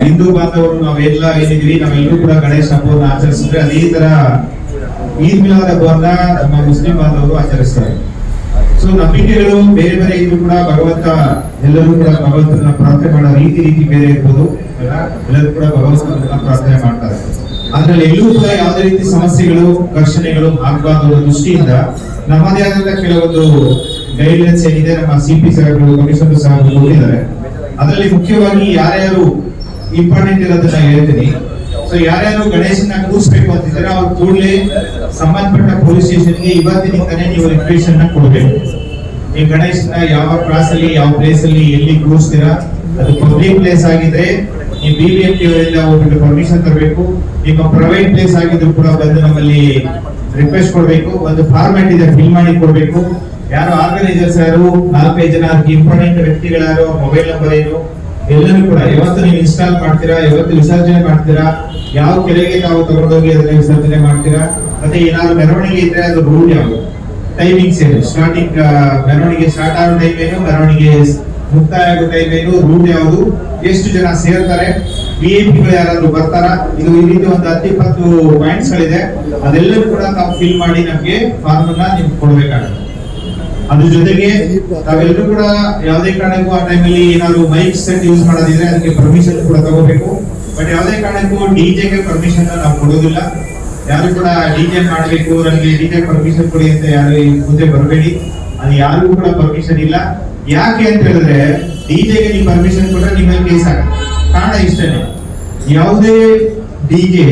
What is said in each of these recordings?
ಹಿಂದೂ ಬಾಂಧವರು ನಾವೆಲ್ಲ ಏನಿದ್ವಿ ನಾವೆಲ್ಲರೂ ಕೂಡ ಗಣೇಶ ಹಬ್ಬವನ್ನು ಆಚರಿಸಿದ್ರೆ ಅದೇ ತರ ಈದ್ ಮಿಲಾದ್ ಹಬ್ಬವನ್ನ ನಮ್ಮ ಮುಸ್ಲಿಂ ಬಾಂಧವರು ಆಚರಿಸ್ತಾರೆ. ಸೊ ನಂಬಿಕೆಗಳು ಬೇರೆ ಬೇರೆ ಇದ್ರು ಕೂಡ ಭಗವಂತ ಎಲ್ಲರೂ ಕೂಡ ಭಗವಂತನ ಪ್ರಾರ್ಥನೆ ಮಾಡೋ ರೀತಿ ಬೇರೆ ಇರ್ಬೋದು. ಎಲ್ಲರೂ ಕೂಡ ಭಗವಂತನ ಪ್ರಾರ್ಥನೆ ಮಾಡ್ತಾರೆ. ಅದ್ರಲ್ಲಿ ಎಲ್ಲೂ ಕೂಡ ಯಾವುದೇ ರೀತಿ ಸಮಸ್ಯೆಗಳು ಘರ್ಷಣೆಗಳು ಆಗಬಾರ್ದು ದೃಷ್ಟಿಯಿಂದ ನಮ್ಮದೇ ಆದಂತ ಕೆಲವೊಂದು ಗೈಡ್ಲೈನ್ಸ್ ಏನಿದೆ ನಮ್ಮ ಸಿಪಿ ಸಾಹೇಬರು ಕಮಿಷನರ್ ಸಾಹೇಬರು ಕೊಟ್ಟಿದ್ದಾರೆ. ಅದರಲ್ಲಿ ಮುಖ್ಯವಾಗಿ ಯಾರ್ಯಾರು ಇಂಪಾರ್ಟೆಂಟ್ ಇರೋದನ್ನ ಹೇಳ್ತೀನಿ. ಸೊ ಯಾರ್ಯಾರು ಗಣೇಶನ ಕೂರಿಸ್ಬೇಕು ಅಂತಿದ್ರೆ ಅವ್ರು ಕೂಡಲೇ ಸಂಬಂಧಪಟ್ಟ ಪೊಲೀಸ್ ಸ್ಟೇಷನ್ಗೆ ಇವತ್ತಿನಿಂದನೇ ನೀವು ರಿಕ್ವೆಷನ್ ಕೊಡಬೇಕು. ಈ ಗಣೇಶನ ಯಾವ ಕ್ಲಾಸ್ ಅಲ್ಲಿ ಯಾವ ಪ್ಲೇಸ್ ಅಲ್ಲಿ ಎಲ್ಲಿ ಕೂರಿಸ್ತೀರಾ, ಅದು ಪಬ್ಲಿಕ್ ಪ್ಲೇಸ್ ಆಗಿದ್ರೆ ನೀವು BBMP ಅವರಿಂದ ಹೋಗ್ಬಿಟ್ಟು ಪರ್ಮಿಷನ್ ತರಬೇಕು. ನಿಮ್ಮ ಪ್ರೈವೇಟ್ ಪ್ಲೇಸ್ ಆಗಿದ್ರು ಕೂಡ ಬಂದು ನಮ್ಮಲ್ಲಿ ರಿಕ್ವೆಸ್ಟ್ ಕೊಡ್ಬೇಕು. ಒಂದು ಫಾರ್ಮ್ಯಾಟ್ ಇದೆ, ಫಿಲ್ ಮಾಡಿ ಕೊಡ್ಬೇಕು. ಯಾರು ಆರ್ಗನೈಸರ್ಸ್ ಯಾರು, 4-5 ಜನ ಇಂಪಾರ್ಟೆಂಟ್ ವ್ಯಕ್ತಿಗಳು ಯಾರು, ಮೊಬೈಲ್ ನಂಬರ್ ಏನು, ಎಲ್ಲರೂ ಕೂಡ ಯಾವತ್ತು ನೀವು ಇನ್ಸ್ಟಾಲ್ ಮಾಡ್ತೀರಾ, ಯಾವತ್ತು ವಿಸರ್ಜನೆ ಮಾಡ್ತೀರಾ, ಯಾವ ಕೆರೆಗೆ ತಾವು ತಗೊಂಡೋಗಿ ಅದನ್ನ ವಿಸರ್ಜನೆ ಮಾಡ್ತೀರಾ, ಮತ್ತೆ ಏನಾದ್ರು ಮೆರವಣಿಗೆ ಇದ್ರೆ ಅದು ರೂಲ್ ಯಾವುದು, ಟೈಮಿಂಗ್ಸ್ ಏನು, ಸ್ಟಾರ್ಟಿಂಗ್ ಮೆರವಣಿಗೆ ಸ್ಟಾರ್ಟ್ ಆಗೋ ಟೈಮ್ ಏನು, ಮೆರವಣಿಗೆ ಮುಕ್ತಾಯ ಆಗೋ ಟೈಮ್ ಏನು, ರೂಲ್ ಯಾವುದು, ಎಷ್ಟು ಜನ ಸೇರ್ತಾರೆ, VIP ಯಾರಾದ್ರೂ ಬರ್ತಾರ, ಇದು ಈ ರೀತಿ ಒಂದು 10-20 ಪಾಯಿಂಟ್ಸ್ ಗಳಿದೆ. ಅದೆಲ್ಲರೂ ಕೂಡ ತಾವು ಫಿಲ್ ಮಾಡಿ ನಮ್ಗೆ ಫಾರ್ಮ್ ಅನ್ನ ನಿಮ್ಗೆ ಕೊಡ್ಬೇಕಾಗುತ್ತೆ. ಅದ್ರ ಜೊತೆಗೆ ತಾವೆಲ್ಲರೂ ಕೂಡ ಯಾವುದೇ ಕಾರಣಕ್ಕೂ ಆ ಟೈಮಲ್ಲಿ ಏನಾದ್ರು ಮೈಕ್ ಸೆಟ್ ಯೂಸ್ ಮಾಡೋದಿದ್ರೆ ಅದಕ್ಕೆ ಪರ್ಮಿಷನ್ ಕೂಡ ತಗೋಬೇಕು. ಬಟ್ ಯಾವುದೇ ಕಾರಣಕ್ಕೂ ಡಿಜೆಗೆ ಪರ್ಮಿಷನ್ ನಾವು ಕೊಡೋದಿಲ್ಲ. ಯಾರು ಕೂಡ ಡಿಜೆ ಮಾಡಬೇಕು, ನನಗೆ ಡಿಜೆ ಪರ್ಮಿಷನ್ ಕೊಡಿ ಅಂತ ಯಾರು ಮುಂದೆ ಬರಬೇಡಿ. ಅದು ಯಾರಿಗೂ ಕೂಡ ಪರ್ಮಿಷನ್ ಇಲ್ಲ. ಯಾಕೆ ಅಂತ ಹೇಳಿದ್ರೆ ಡಿಜೆಗೆ ನೀವು ಪರ್ಮಿಷನ್ ಕೊಟ್ರೆ ನಿಮ್ಮ ಕೇಸ್ ಆಗುತ್ತೆ. ಕಾರಣ ಇಷ್ಟೇನೆ, ಯಾವುದೇ ಡಿಜೆ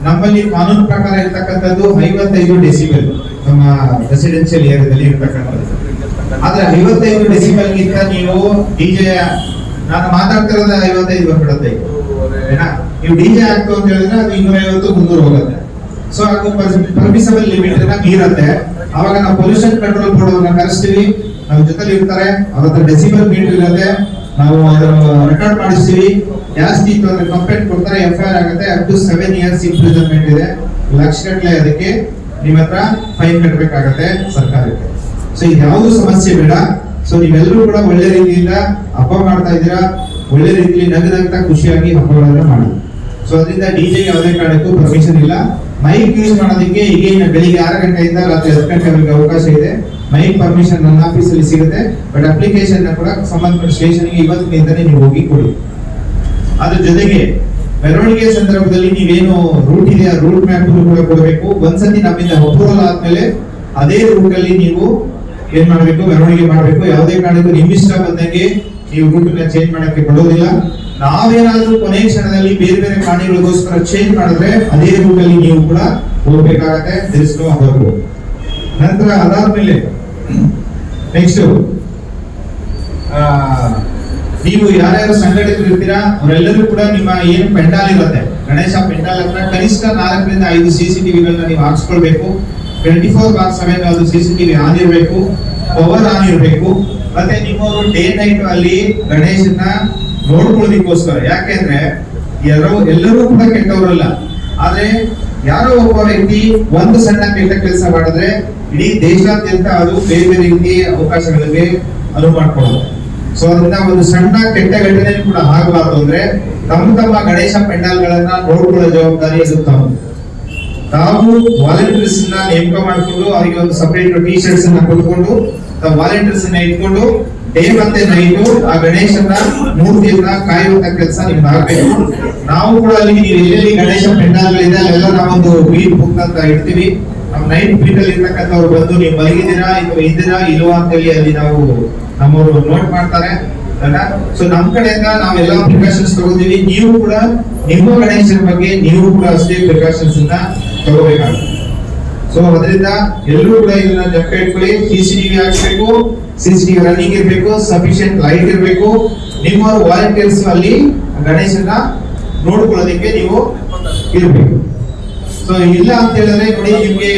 ನಮ್ಮಲ್ಲಿ ಕಾನೂನು ಪ್ರಕಾರ ಇರ್ತಕ್ಕಂಥದ್ದು 55 ಡೆಸಿಬಲ್ ನಮ್ಮ ರೆಸಿಡೆನ್ಷಿಯಲ್ ಏರಿಯಾದಲ್ಲಿ ಇರ್ತಕ್ಕಂಥದ್ದು. ಆದ್ರೆ 55 ಡೆಸಿಬಲ್ ಗಿಂತ ನೀವು ಡಿಜೆ, ನಾನು ಮಾತಾಡ್ತಿರೋದು 55 ಬಂದ್ಬಿಡುತ್ತೆ. ನೀವು ಡಿಜೆ ಹಾಕ್ತು ಅಂತ ಹೇಳಿದ್ರೆ ಅದು 250-300 ಹೋಗುತ್ತೆ. ಸೊ ಅದು ಪರ್ಮಿಸಬಲ್ ಲಿಮಿಟ್ ಮೀರುತ್ತೆ. ಅವಾಗ ನಾವು ಪೊಲ್ಯೂಷನ್ ಕಂಟ್ರೋಲ್ ಬೋರ್ಡ್ ಅವ್ರನ್ನ ಕರೆಸ್ತೀವಿ, ನಮ್ಮ ಜೊತೆಲಿ ಇರ್ತಾರೆ, ಅವ್ರ ಹತ್ರ ಡೆಸಿಬಲ್ ಮೀಟರ್ ಇರುತ್ತೆ, ನಾವು ರೆಕಾರ್ಡ್ ಮಾಡಿಸ್ತೀವಿ. ಜಾಸ್ತಿ ಇತ್ತು ಅಂದ್ರೆ ಕಂಪ್ಲೇಂಟ್ ಕೊಡ್ತಾರೆ, FIR ಆಗುತ್ತೆ. ಅಪ್ ಟು 7 years ಇಂಪ್ರಿಸನ್ಮೆಂಟ್ ಇದೆ, ಲಕ್ಷಗಟ್ಟಲೆ ಅದಕ್ಕೆ ನಿಮ್ಮ ಹತ್ರ ಫೈನ್ ಕಟ್ಟಬೇಕಾಗತ್ತೆ ಸರ್ಕಾರಕ್ಕೆ. ಸೊ ಇದು ಯಾವುದು ಸಮಸ್ಯೆ ಬೇಡ. ಸೊ ನೀವೆಲ್ಲರೂ ಕೂಡ ಒಳ್ಳೆ ರೀತಿಯಿಂದ ಹಬ್ಬ ಮಾಡ್ತಾ ಇದ್ದೀರಾ, ಒಳ್ಳೆ ರೀತಿಯಲ್ಲಿ ನಗನಗ್ತಾ ಖುಷಿಯಾಗಿ ಹಬ್ಬಗಳನ್ನ ಮಾಡಿ. ಸೊ ಅದರಿಂದ ಡಿಜೆಗೆ ಯಾವುದೇ ಕಾರಣಕ್ಕೂ ಪರ್ಮಿಷನ್ ಇಲ್ಲ. ಮೈಕ್ ಯೂಸ್ ಮಾಡೋದಕ್ಕೆ ಈಗ ಬೆಳಿಗ್ಗೆ 6 ಗಂಟೆಯಿಂದ ರಾತ್ರಿ 10 ಗಂಟೆವರೆಗೆ ಅವಕಾಶ ಇದೆ. ಮೈಕ್ ಪರ್ಮಿಷನ್ ನನ್ನ ಆಫೀಸಲ್ಲಿ ಸಿಗುತ್ತೆ. ಬಟ್ ಅಪ್ಲಿಕೇಶನ್ ಕೂಡ ಸಂಬಂಧಪಟ್ಟ ಸ್ಟೇಷನ್ಗೆ ಇವತ್ತಿನಿಂದಲೇ ನೀವು ಹೋಗಿ ಕೊಡಿ. ಅದ್ರ ಜೊತೆಗೆ ಮೆರವಣಿಗೆ ಸಂದರ್ಭದಲ್ಲಿ ನೀವೇನು ರೂಟ್ ಇದೆ ಆ ರೂಟ್ ಮ್ಯಾಪ್ ಕೂಡ ಕೊಡಬೇಕು. ಒಂದ್ಸತಿ ನಮ್ಮಿಂದ ಅಪ್ರೂವಲ್ ಆದ್ಮೇಲೆ ಅದೇ ರೂಟ್ ಅಲ್ಲಿ ನೀವು ಏನ್ ಮಾಡ್ಬೇಕು, ಮೆರವಣಿಗೆ ಮಾಡ್ಬೇಕು. ಯಾವುದೇ ಕಾರಣಕ್ಕೂ ನಿಮ್ ಇಷ್ಟ ಬಂದಂಗೆ ನೀವು ರೂಟ್ ನ ಚೇಂಜ್ ಮಾಡಕ್ಕೆ ಕೊಡೋದಿಲ್ಲ. ನಾವೇನಾದ್ರೂ ಕೊನೆ ಕ್ಷಣದಲ್ಲಿ ಬೇರೆ ಬೇರೆ ಕಾರಣಗಳಿಗೋಸ್ಕರ ಚೇಂಜ್ ಮಾಡಿದ್ರೆ ಅದೇ ರೂಟ್ ಅಲ್ಲಿ ನೀವು ಕೂಡ ಹೋಗ್ಬೇಕಾಗತ್ತೆ. ತಿಳಿಸ್ಕೊ ಹೋಗ್ಬೇಕು. ನಂತರ ಅದಾದ್ಮೇಲೆ ನೆಕ್ಸ್ಟ್ ನೀವು ಯಾರ್ಯಾರು ಸಂಘಟಕರು ಇರ್ತೀರಾ ಅವರೆಲ್ಲರೂ ಕೂಡ ನಿಮ್ಮ ಏನು ಪೆಂಡಾಲ್ ಇರುತ್ತೆ, ಗಣೇಶ ಪೆಂಡಾಲ್ ಹತ್ರ ಕನಿಷ್ಠ 4-5 CCTVಗಳನ್ನ ನೀವು ಹಾಕ್ಸ್ಕೊಳ್ಬೇಕು. 24/7 ಅದು CCTV ಆನ್ ಇರಬೇಕು, ಪವರ್ ಆನ್ ಇರಬೇಕು. ಮತ್ತೆ ನಿಮ್ಮವರು ಡೇ ನೈಟ್ ಅಲ್ಲಿ ಗಣೇಶನ ನೋಡ್ಕೊಳ್ಳೋದಕ್ಕೋಸ್ಕರ, ಯಾಕೆಂದ್ರೆ ಎಲ್ಲರೂ ಕೂಡ ಕೆಟ್ಟವರಲ್ಲ. ಆದ್ರೆ ಯಾರೋ ಒಬ್ಬ ವ್ಯಕ್ತಿ ಒಂದು ಸಣ್ಣ ಕೆಟ್ಟ ಕೆಲಸ ಮಾಡಿದ್ರೆ ಇಡೀ ದೇಶಾದ್ಯಂತ ಅದು ಬೇರೆ ಬೇರೆ ರೀತಿಯ ಅವಕಾಶಗಳಿಗೆ ಅನುವು ಮಾಡ್ಕೊಳ್ಳೋದು. ಸೊ ಅದರಿಂದ ಒಂದು ಸಣ್ಣ ಕೆಟ್ಟ ಘಟನೆ ಕೂಡ ಆಗಬಾರ್ದು ಅಂದ್ರೆ ತಮ್ಮ ಗಣೇಶ ಪೆಂಡಾಲ್ ಗಳನ್ನ ನೋಡ್ಕೊಳ್ಳೋ ಜವಾಬ್ದಾರಿ ಅದು ತಾವು ವಾಲಂಟಿಯರ್ಸ್ ನೇಮಕ ಮಾಡಿಕೊಂಡು ಅವರಿಗೆ ಒಂದು ಸಪರೇಟ್ T-shirts ಅನ್ನ ಕೊಟ್ಕೊಂಡು ವಾಲಂಟಿಯರ್ಸ್ ಇಟ್ಕೊಂಡು ಡೇ ಮತ್ತೆ ನೈಟ್ ಆ ಗಣೇಶನ ಮೂರ್ತಿಯನ್ನ ಕಾಯುವಂತ ಕೆಲಸ ನಿಮ್ಗೆ ಆಗ್ಬೇಕು. ನಾವು ಕೂಡ ಅಲ್ಲಿ ನೀವು ಎಲ್ಲೆಲ್ಲಿ ಗಣೇಶ ಪೆಂಡಾಲ್ಗಳಿದೆ ಅಲ್ಲೆಲ್ಲ ನಾವೊಂದು ಬೀಟ್ ಬುಕ್ ಅಂತ ಇಡ್ತೀವಿ. ನಮ್ಮ ನೈಟ್ ಬೀಟ್ ಅಲ್ಲಿ ಇರ್ತಕ್ಕಂಥವ್ರು ಬಂದು ನೀವು ಮಲಗಿದ್ದೀರಾ ಇದ್ದೀರಾ ಇಲ್ವಾ ಅಂತ ಹೇಳಿ ಅಲ್ಲಿ ನಾವು ನಮ್ಮವರು ನೋಟ್ ಮಾಡ್ತಾರೆ. ಸೊ ನಮ್ ಕಡೆಯಿಂದ ನಾವೆಲ್ಲ ಪ್ರಿಕಾಷನ್ಸ್ ತಗೋತೀವಿ. ನೀವು ಕೂಡ ನಿಮ್ಮ ಗಣೇಶನ ಬಗ್ಗೆ ನೀವು ಕೂಡ ಅಷ್ಟೇ ಪ್ರಿಕಾಷನ್ಸ್ ತಗೋಬೇಕಾಗುತ್ತೆ. ಸೊ ಅದರಿಂದ ಎಲ್ಲರೂ ಕೂಡ ಇದನ್ನ ಲೆಕ್ಕ ಇಟ್ಕೊಳ್ಳಿ. CCTV ಹಾಕ್ಸ್ಬೇಕು, CCTV ರನ್ನಿಂಗ್ ಇರಬೇಕು, ಸಫಿಶಿಯಂಟ್ ಲೈಟ್ ಇರಬೇಕು. ನಿಮ್ಮ ವಾಲಂಟಿಯರ್ಸ್ ಅಲ್ಲಿ ಗಣೇಶನ ನೋಡ್ಕೊಳ್ಳೋದಕ್ಕೆ ನೀವು ಇರಬೇಕು. ಸೊ ಇಲ್ಲ ಅಂತ ಹೇಳಿದ್ರೆ ನೋಡಿ, ನಿಮ್ಗೆ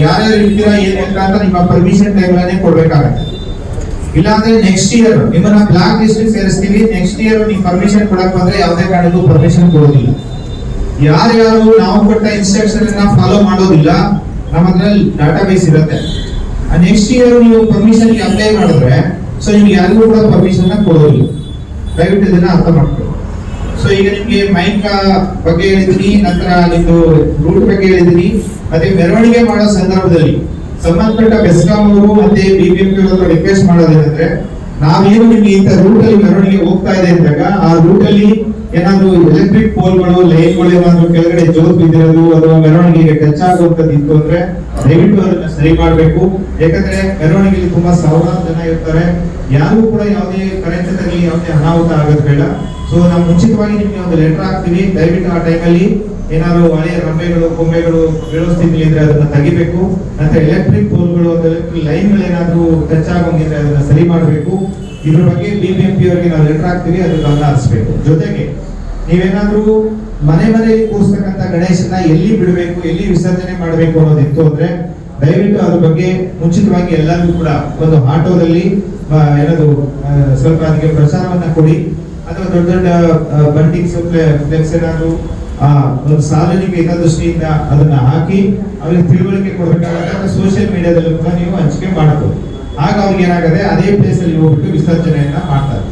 ಯಾರ್ಯಾರು ಇರ್ತೀರಾ ಏನ್ ಅಂತ ನಿಮ್ಮ ಪರ್ಮಿಷನ್ ಟೈಮ್ಲೇ ಕೊಡ್ಬೇಕಾಗತ್ತೆ. ಇಲ್ಲ ಅಂದ್ರೆ ನೆಕ್ಸ್ಟ್ ಇಯರ್ ನಿಮ್ಮನ್ನ ಬ್ಲಾಕ್ ಲಿಸ್ಟ್ ಸೇರಿಸ್ತೀವಿ. ನೆಕ್ಸ್ಟ್ ಇಯರ್ ನೀವು ಪರ್ಮಿಷನ್ ಕೊಡಕ್ ಬಂದ್ರೆ ಯಾವುದೇ ಕಾರಣಕ್ಕೂ ಪರ್ಮಿಷನ್ ಕೊಡೋದಿಲ್ಲ. ಯಾರ್ಯಾರು ನಾವು ಕೊಟ್ಟ ಇನ್ಸ್ಟ್ರಕ್ಷನ್ ಫಾಲೋ ಮಾಡೋದಿಲ್ಲ, ನಮ್ಮ ಹತ್ರ ಡಾಟಾ ಬೇಸ್ ಇರುತ್ತೆ. ನೆಕ್ಸ್ಟ್ ಇಯರ್ ನೀವು ಪರ್ಮಿಷನ್ ಅಪ್ಲೈ ಮಾಡಿದ್ರೆ ಸೊ ನಿಮ್ಗೆ ಯಾರಿಗೂ ಕೂಡ ಪರ್ಮಿಷನ್ ಕೊಡೋದಿಲ್ಲ. ದಯವಿಟ್ಟು ಇದನ್ನ ಅರ್ಥ ಮಾಡ್ಕೊಳ್ಳಿ. ಸೊ ಈಗ ನಿಮ್ಗೆ ಮೈಕ್ ಬಗ್ಗೆ ಹೇಳಿದೀನಿ, ನಂತರ ನಿಮ್ದು ರೂಟ್ ಬಗ್ಗೆ ಹೇಳಿದೀನಿ. ಮತ್ತೆ ಮೆರವಣಿಗೆ ಮಾಡೋ ಸಂದರ್ಭದಲ್ಲಿ ಸಂಬಂಧಪಟ್ಟ ಬೆಸ್ಕಾಂ ಅವರು ಮತ್ತೆ ಬಿಬಿಎಂಪಿ ಅವರು ರಿಕ್ವೆಸ್ಟ್ ಮಾಡೋದೇನಂದ್ರೆ, ನಾವೇನು ನಿಮ್ಗೆ ಇಂಥ ರೂಟ್ ಅಲ್ಲಿ ಮೆರವಣಿಗೆ ಹೋಗ್ತಾ ಇದೆ ಅಂದಾಗ ಆ ರೂಟ್ ಅಲ್ಲಿ ಏನಾದ್ರು ಎಲೆಕ್ಟ್ರಿಕ್ ಪೋಲ್ಗಳು ಲೈನ್ಗಳು ಏನಾದ್ರು ಕೆಳಗಡೆ ಜೋತ್ ಬಿದ್ದಿರೋದು ಅಥವಾ ಮೆರವಣಿಗೆಗೆ ಟಚ್ ಆಗುವಂತದ್ದು ಇತ್ತು ಅಂದ್ರೆ ದಯವಿಟ್ಟು ಅದನ್ನ ಸರಿ ಮಾಡಬೇಕು. ಯಾಕಂದ್ರೆ ಮೆರವಣಿಗೆಯಲ್ಲಿ ತುಂಬಾ ಸಾವಿರಾರು ಜನ ಇರ್ತಾರೆ, ಯಾರು ಕೂಡ ಯಾವುದೇ ಕರೆಂಟ್ ತಗಲಿ ಯಾವುದೇ ಅನಾಹುತ ಆಗೋದು ಬೇಡ. ಸೊ ನಾವು ಮುಂಚಿತವಾಗಿ ನಿಮ್ಗೆ ಒಂದು ಲೆಟರ್ ಹಾಕ್ತೀವಿ, ದಯವಿಟ್ಟು ಆ ಟೈಮಲ್ಲಿ ಏನಾದ್ರು ಹಳೆಯ ರಂಬೆಗಳು ಕೊಂಬೆಗಳು ಬೀಳೋ ಸ್ಥಿತಿ ಇದ್ರೆ ಅದನ್ನ ತೆಗಿಬೇಕು. ನಂತರ ಎಲೆಕ್ಟ್ರಿಕ್ ಪೋಲ್ಗಳು ಎಲೆಕ್ಟ್ರಿಕ್ ಲೈನ್ಗಳು ಏನಾದ್ರು ಟಚ್ ಆಗೋಂಗಿದ್ರೆ ಅದನ್ನ ಸರಿ ಮಾಡಬೇಕು. ಇದ್ರ ಬಗ್ಗೆ ಬಿಬಿಎಂಪಿ ಅವರಿಗೆ ನಾವು ಲೆಟರ್ ಹಾಕ್ತೀವಿ, ಅದು ಗಮನ ಹರಿಸಬೇಕು. ಜೊತೆಗೆ ನೀವೇನಾದ್ರೂ ಮನೆಯಲ್ಲಿ ಕೂರಿಸ್ತಕ್ಕಂಥ ಗಣೇಶನ ಎಲ್ಲಿ ಬಿಡಬೇಕು, ಎಲ್ಲಿ ವಿಸರ್ಜನೆ ಮಾಡಬೇಕು ಅನ್ನೋದಿತ್ತು ಅಂದ್ರೆ ದಯವಿಟ್ಟು ಅದ್ರ ಬಗ್ಗೆ ಮುಂಚಿತವಾಗಿ ಎಲ್ಲರಿಗೂ ಕೂಡ ಒಂದು ಆಟೋದಲ್ಲಿ ಏನಾದ್ರು ಸ್ವಲ್ಪ ಅದಕ್ಕೆ ಪ್ರಚಾರವನ್ನ ಕೊಡಿ, ಅಥವಾ ದೊಡ್ಡ ದೊಡ್ಡ ಬಂಡಿಂಗ್ಸ್ ಫ್ಲೆಕ್ಸ್ ಏನಾದ್ರು ಒಂದು ಸಾರ್ವಜನಿಕ ಹಿತದೃಷ್ಟಿಯಿಂದ ಅದನ್ನ ಹಾಕಿ ಅವ್ರಿಗೆ ತಿಳುವಳಿಕೆ ಕೊಡಬೇಕಾಗುತ್ತೆ. ಸೋಷಿಯಲ್ ಮೀಡಿಯಾದಲ್ಲೂ ಕೂಡ ನೀವು ಹಂಚಿಕೆ ಮಾಡಬಹುದು. ಆಗ ಅವ್ರಿಗೆ ಏನಾಗುತ್ತೆ, ಅದೇ ಪ್ಲೇಸ್ ಅಲ್ಲಿ ಹೋಗ್ಬಿಟ್ಟು ವಿಸರ್ಜನೆಯನ್ನ ಮಾಡ್ತಾರೆ.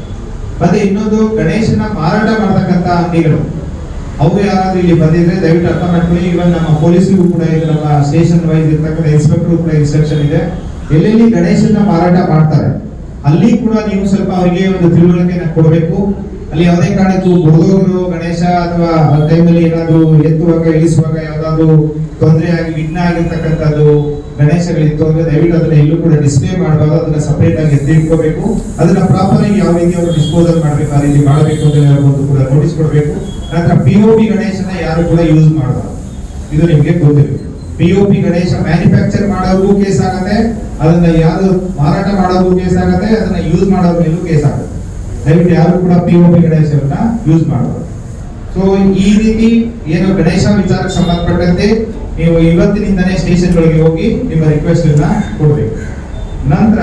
ಮತ್ತೆ ಇನ್ನೊಂದು, ಗಣೇಶನ ಮಾರಾಟ ಮಾಡತಕ್ಕಂತ ಅಂಗಡಿಗಳು ಅವರು ಯಾರಾದ್ರೂ ಇಲ್ಲಿ ಬಂದಿದ್ರೆ ದಯವಿಟ್ಟು ಅರ್ಥ ಮಾಡ್ಕೊಳ್ಳಿ. ಇವನ್ ನಮ್ಮ ಪೊಲೀಸರಿಗೂ ಕೂಡ ಇದು ನಮ್ಮ ಸ್ಟೇಷನ್ ವೈಸ್ ಇರ್ತಕ್ಕಂಥ ಇನ್ಸ್ಪೆಕ್ಟರ್ ಕೂಡ ಇನ್ಸ್ಟ್ರಕ್ಷನ್ ಇದೆ, ಎಲ್ಲೆಲ್ಲಿ ಗಣೇಶನ ಮಾರಾಟ ಮಾಡ್ತಾರೆ ಅಲ್ಲಿ ಕೂಡ ನೀವು ಸ್ವಲ್ಪ ಅವರಿಗೆ ಒಂದು ತಿಳುವಳಿಕೆನ ಕೊಡಬೇಕು. ಅಲ್ಲಿ ಯಾವುದೇ ಕಾರಣಕ್ಕೂ ಬುಡದೋಗಿರೋ ಗಣೇಶ ಅಥವಾ ಟೈಮಲ್ಲಿ ಏನಾದ್ರು ಎತ್ತುವಾಗ ಇಳಿಸುವಾಗ ಯಾವ್ದಾದ್ರು ತೊಂದರೆ ಆಗಿ ವಿಘ್ನ ಆಗಿರ್ತಕ್ಕಂಥದ್ದು ಗಣೇಶಗಳಿತ್ತು ಅಂದ್ರೆ ದಯವಿಟ್ಟು ಅದನ್ನ ಎಲ್ಲೂ ಕೂಡ ಡಿಸ್ಪ್ಲೇ ಮಾಡಬಾರ್ದು, ಅದನ್ನ ಸಪರೇಟ್ ಆಗಿ ಎತ್ತಿಟ್ಕೋಬೇಕು. ಅದನ್ನ ಪ್ರಾಪರ್ ಆಗಿ ಯಾವ ರೀತಿ ಅವರು ಡಿಸ್ಪೋಸಲ್ ಮಾಡ್ಬೇಕು ಆ ರೀತಿ ಮಾಡಬೇಕು ಅಂತ ಹೇಳಬಹುದು ಕೂಡ ನೋಟಿಸ್ ಕೊಡಬೇಕು. ನಂತರ ಪಿಒಪಿ ಗಣೇಶನ ಯಾರು ಕೂಡ ಯೂಸ್ ಮಾಡಬಾರ್ದು, ಇದು ನಿಮ್ಗೆ ಗೊತ್ತಿರಬೇಕು. ಪಿಒಪಿ ಗಣೇಶ ಮ್ಯಾನುಫ್ಯಾಕ್ಚರ್ ಮಾಡೋರ್ಗೂ ಕೇಸ್ ಆಗತ್ತೆ, ಅದನ್ನ ಯಾರು ಮಾರಾಟ ಮಾಡೋರ್ಗೂ ಕೇಸ್ ಆಗತ್ತೆ, ಅದನ್ನ ಯೂಸ್ ಮಾಡೋರ್ ಮೇಲೂ ಕೇಸ್ ಆಗುತ್ತೆ. ದಯವಿಟ್ಟು ಯಾರು ಕೂಡ ಪಿಒಪಿ ಗಣೇಶವನ್ನ ಯೂಸ್ ಮಾಡಬಾರ್ದು. ಸೊ ಈ ರೀತಿ ಏನು ಗಣೇಶ ವಿಚಾರಕ್ಕೆ ಸಂಬಂಧಪಟ್ಟಂತೆ ನೀವು ಇವತ್ತಿನಿಂದನೇ ಸ್ಟೇಷನ್ಗಳಿಗೆ ಹೋಗಿ ನಿಮ್ಮ ರಿಕ್ವೆಸ್ಟ್ ಅನ್ನ ಕೊಡ್ಬೇಕು. ನಂತರ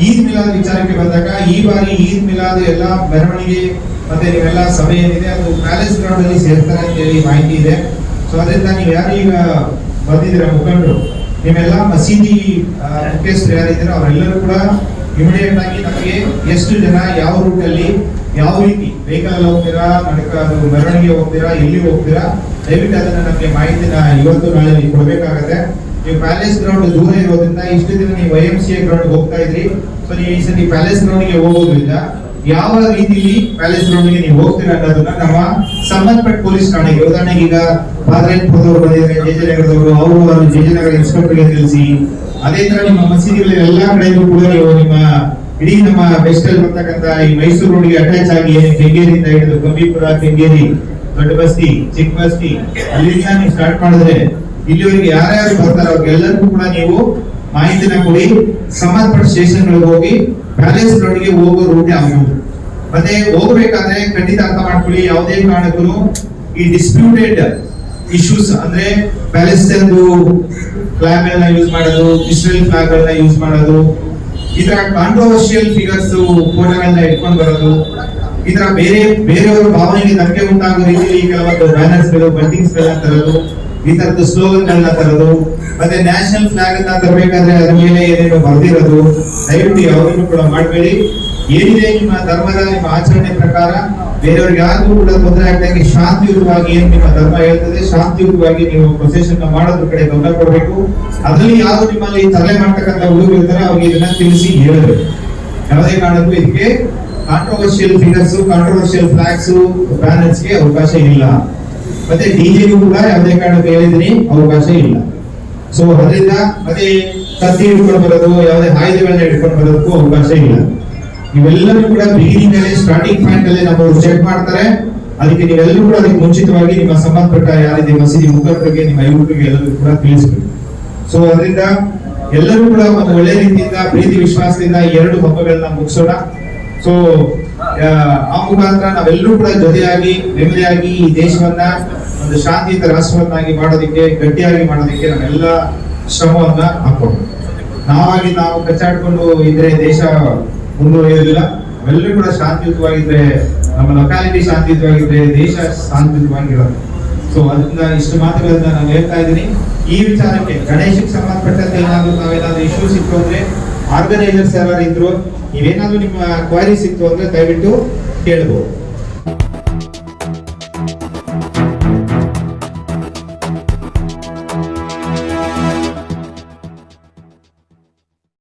ಈದ್ ಮಿಲಾದ್ ವಿಚಾರಕ್ಕೆ ಬಂದಾಗ ಈ ಬಾರಿ ಈದ್ ಮಿಲಾದ್ ಎಲ್ಲ ಮೆರವಣಿಗೆ ಮತ್ತೆ ನೀವೆಲ್ಲ ಸಭೆ ಏನಿದೆ ಅದು ಪ್ಯಾಲೇಸ್ ಗ್ರೌಂಡ್ ಅಲ್ಲಿ ಸೇರ್ತಾರೆ ಅಂತ ಹೇಳಿ ಮಾಹಿತಿ ಇದೆ. ಸೊ ಅದರಿಂದ ನೀವು ಯಾರು ಈಗ ಬಂದಿದ್ದೀರ ಮುಖಂಡರು, ನೀವೆಲ್ಲ ಮಸೀದಿ ಮುಖ್ಯಸ್ಥರು ಯಾರಿದ್ದೀರೋ ಅವರೆಲ್ಲರೂ ಕೂಡ ಇಮಿಡಿಯೇಟ್ ಆಗಿ ನಮಗೆ ಎಷ್ಟು ಜನ ಯಾವ ರೂಟ್ ಅಲ್ಲಿ ಯಾವ ರೀತಿ ವೆಹಿಕಲ್ ಅಲ್ಲಿ ಹೋಗ್ತೀರಾ, ಮೆರವಣಿಗೆ ಹೋಗ್ತೀರಾ, ಎಲ್ಲಿ ಹೋಗ್ತೀರಾ, ದಯವಿಟ್ಟು ಅದನ್ನ ನಮಗೆ ಮಾಹಿತಿನ ಇವತ್ತು ನಾಳೆ ಕೊಡಬೇಕಾಗತ್ತೆ. ನೀವು ಪ್ಯಾಲೇಸ್ ಗ್ರೌಂಡ್ ದೂರ ಇರೋದ್ರಿಂದ ಇಷ್ಟು ದಿನ ನೀವು YMCA ಗ್ರೌಂಡ್ ಹೋಗ್ತಾ ಇದ್ರಿ. ಸೊ ನೀವು ಈ ಸತಿ ಪ್ಯಾಲೇಸ್ ಗ್ರೌಂಡ್ ಗೆ ಹೋಗೋದ್ರಿಂದ ಯಾವ ರೀತಿಲಿ ಪ್ಯಾಲೇಸ್ ಗ್ರೌಂಡ್ ಗೆ ನೀವು ಹೋಗ್ತೀರಾ ಅನ್ನೋದನ್ನ ನಮ್ಮ ಸಂಬಂಧಪಟ್ಟ ಪೊಲೀಸ್ ಠಾಣೆಗೆ, ಉದಾಹರಣೆಗೆ ಈಗ ಪಾದರಾಯನಪುರದವರು ಬಂದಿದ್ದಾರೆ, ಜೆಜೆನಗರದವರು, ಅವರು ಜೆಜೆನಗರ ಇನ್ಸ್ಪೆಕ್ಟರ್ಗೆ ತಿಳಿಸಿ. ಅದೇ ತರ ನಿಮ್ಮ ಮಸೀದಿಗಳ ಎಲ್ಲಾ ಕಡೆಗೂ ಕೂಡ ನಿಮ್ಮ ಇಡೀ ನಮ್ಮ ವೆಸ್ಟ್ ಅಲ್ಲಿ ಬರ್ತಕ್ಕಂಥ ಈ ಮೈಸೂರು ರೋಡ್ಗೆ ಅಟ್ಯಾಚ್ ಆಗಿ ಕೆಂಗೇರಿಯಿಂದ ಹಿಡಿದು ಗಂಭೀಪುರ, ಕೆಂಗೇರಿ, ದೊಡ್ಡ ಬಸ್ತಿ, ಚಿಕ್ಕ ಬಸ್ತಿ ಅಲ್ಲಿಂದ ನೀವು ಸ್ಟಾರ್ಟ್ ಮಾಡಿದ್ರೆ ಇಲ್ಲಿವರೆಗೆ ಯಾರ್ಯಾರು ಬರ್ತಾರೆ ಅವ್ರಿಗೆಲ್ಲರಿಗೂ ಕೂಡ ನೀವು ಮಾಹಿತಿನ ಕೊಡಿ. ಸಂಬಂಧಪಟ್ಟ ಸ್ಟೇಷನ್ಗಳಿಗೆ ಹೋಗಿ ಪ್ಯಾಲೇಸ್ ರೋಡ್ಗೆ ಹೋಗೋ ರೂಟ್ ಯಾವುದು, ಮತ್ತೆ ಹೋಗ್ಬೇಕಾದ್ರೆ ಖಂಡಿತ ಅರ್ಥ ಮಾಡ್ಕೊಳ್ಳಿ, ಯಾವುದೇ ಕಾರಣಕ್ಕೂ ಈ ಡಿಸ್ಪ್ಯೂಟೆಡ್ ಇಶ್ಯೂಸ್ ಅಂದ್ರೆ ಪ್ಯಾಲೆಸ್ತೈನ್ ಫ್ಲಾಗ್ ಗಳನ್ನ ಯೂಸ್ ಮಾಡೋದು, ಇಸ್ರೇಲ್ ಫ್ಲಾಗ್ ಗಳನ್ನ ಯೂಸ್ ಮಾಡೋದು, ಈ ತರ ಕಾಂಟ್ರವರ್ಷಿಯಲ್ ಫಿಗರ್ಸ್ ಫೋಟೋಗಳನ್ನ ಇಟ್ಕೊಂಡು ಬರೋದು, ಈ ತರ ಬೇರೆಯವರ ಭಾವನೆಗೆ ಧಕ್ಕೆ ಉಂಟಾಗೋ ರೀತಿಯಲ್ಲಿ ಕೆಲವೊಂದು ಬ್ಯಾನರ್ಸ್ ಗಳು, ಬಂಟಿಂಗ್ಸ್ ಗಳನ್ನ ತರೋದು, ಈ ತರದ ಸ್ಲೋಗನ್ ಗಳನ್ನ ತರೋದು, ಮತ್ತೆ ನ್ಯಾಷನಲ್ ಫ್ಲಾಗ್ ಅನ್ನ ತರಬೇಕಾದ್ರೆ ಅದರ ಮೇಲೆ ಏನೇನು ಬರ್ದಿರೋದು, ದಯವಿಟ್ಟು ಯಾವಾಗಲೂ ಕೂಡ ಮಾಡಬೇಡಿ. ಏನಿದೆ ನಿಮ್ಮ ಧರ್ಮದ ನಿಮ್ಮ ಆಚರಣೆ ಪ್ರಕಾರ ಬೇರೆಯವ್ರಿಗೆ ಯಾರಿಗೂ ಕೂಡ ತೊಂದರೆ ಆಗದಂಗೆ ಶಾಂತಿಯುತವಾಗಿ ಏನು ನಿಮ್ಮ ಧರ್ಮ ಹೇಳ್ತದೆ ಶಾಂತಿಯುತವಾಗಿ ನೀವು ಪ್ರೊಸೆಷನ್ ಮಾಡೋದ್ರ ಕಡೆ ಗಮನ ಕೊಡಬೇಕು. ಅದರಲ್ಲಿ ಯಾರು ನಿಮ್ಮಲ್ಲಿ ತರಲೆ ಮಾಡ್ತಕ್ಕಂಥ ಹುಡುಗರು ಇರ್ತಾರೆ ಅವ್ರಿಗೆ ಇದನ್ನ ತಿಳಿಸಿ ಹೇಳಬೇಕು. ಯಾವುದೇ ಕಾರಣಕ್ಕೂ ಇದಕ್ಕೆ controversial figures, controversial flags, banners ಗೆ ಅವಕಾಶ ಇಲ್ಲ. ಮತ್ತೆ ಡಿಜೆಗೂ ಕೂಡ ಯಾವುದೇ ಕಾರಣಕ್ಕೂ ಹೇಳಿದೀನಿ ಅವಕಾಶ ಇಲ್ಲ. ಸೊ ಅದರಿಂದ ಮತ್ತೆ ಕತ್ತಿ ಹಿಡ್ಕೊಂಡು ಬರೋದು, ಯಾವುದೇ ಆಯುಧಗಳನ್ನ ಹಿಡ್ಕೊಂಡು ಬರೋದಕ್ಕೂ ಅವಕಾಶ ಇಲ್ಲ. ಇವೆಲ್ಲರೂ ಕೂಡ ಬಿಗಿನಿಂಗ್ ಅಲ್ಲಿ ಸ್ಟಾರ್ಟಿಂಗ್ ಪಾಯಿಂಟ್ ಅಲ್ಲಿ ನಮ್ಮವರು ಚೆಕ್ ಮಾಡ್ತಾರೆ. ಅದಕ್ಕೆ ನೀವೆಲ್ಲರೂ ಕೂಡ ಅದಕ್ಕೆ ಮುಂಚಿತವಾಗಿ ನಿಮ್ಮ ಸಂಬಂಧಪಟ್ಟ ಯಾರಿದೆ ಮಸೀದಿ ಮುಖಂಡರಿಗೆ, ನಿಮ್ಮ ಯುವಕರಿಗೆ ಎಲ್ಲರೂ ಕೂಡ ತಿಳಿಸಬೇಕು. ಸೊ ಅದರಿಂದ ಎಲ್ಲರೂ ಕೂಡ ಒಂದು ಒಳ್ಳೆ ರೀತಿಯಿಂದ ಪ್ರೀತಿ ವಿಶ್ವಾಸದಿಂದ ಎರಡು ಹಬ್ಬಗಳನ್ನ ಮುಗಿಸೋಣ. ಸೊ ಆ ಮುಖಾಂತರ ನಾವೆಲ್ಲರೂ ಕೂಡ ಜೊತೆಯಾಗಿ ನೆಮ್ಮದಿಯಾಗಿ ಈ ದೇಶವನ್ನ ಒಂದು ಶಾಂತಿಯುತ ರಾಷ್ಟ್ರವನ್ನಾಗಿ ಮಾಡೋದಕ್ಕೆ, ಗಟ್ಟಿಯಾಗಿ ಮಾಡೋದಕ್ಕೆ ನಾವೆಲ್ಲ ಶ್ರಮವನ್ನ ಹಾಕೋಣ. ನಾವಾಗಿ ನಾವು ಕಚ್ಚಾಡ್ಕೊಂಡು ಇದ್ರೆ ದೇಶ ಮುಂದುವರಿಯೋದಿಲ್ಲ. ನಾವೆಲ್ಲರೂ ಕೂಡ ಶಾಂತಿಯುತವಾಗಿದ್ರೆ, ನಮ್ಮ ಲೊಕ್ಯಾಲಿಟಿ ಶಾಂತಿಯುತವಾಗಿದ್ರೆ ದೇಶ ಶಾಂತಿಯುತವಾಗಿರೋದು. ಸೊ ಅದರಿಂದ ಇಷ್ಟು ಮಾತುಗಳನ್ನ ನಾನು ಹೇಳ್ತಾ ಇದ್ದೀನಿ. ಈ ವಿಚಾರಕ್ಕೆ ಗಣೇಶಕ್ಕೆ ಸಂಬಂಧಪಟ್ಟಂತೆ ನಾವೇನಾದ್ರೂ ಇಶ್ಯೂಸ್ ಇತ್ತು ಅಂದ್ರೆ, ಆರ್ಗನೈಸರ್ಸ್ ಯಾರು ಇದ್ರು, ನೀವೇನಾದ್ರೂ ನಿಮ್ಮ ಕ್ವಾರೀಸ್ ಇತ್ತು ಅಂದ್ರೆ ದಯವಿಟ್ಟು ಕೇಳಬಹುದು.